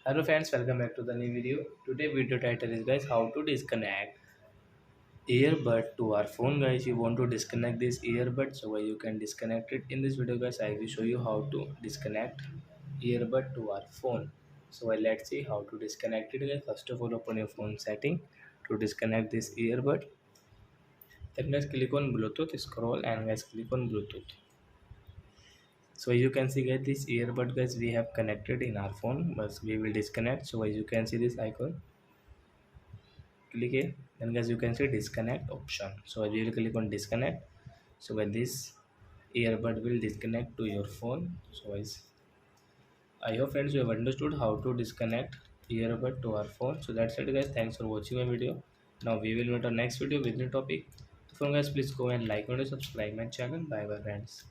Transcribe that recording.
Hello friends, welcome back to the new video. Today video title is guys how to disconnect earbud to our phone guys. You want to disconnect this earbud so you can disconnect it. In this video guys I will show you how to disconnect earbud to our phone. Let's see how to disconnect it guys. First of all open your phone setting to disconnect this earbud. Then guys click on Bluetooth, scroll and guys click on Bluetooth. So as you can see guys this earbud guys we have connected in our phone but we will disconnect. So as you can see this icon, click here, then guys you can see disconnect option. So I will click on disconnect. So when this earbud will disconnect to your phone. So guys I hope friends you have understood how to disconnect earbud to our phone. So that's it guys, thanks for watching my video. Now we will meet our next video with new topic. So guys please go and like and subscribe my channel. Bye bye friends.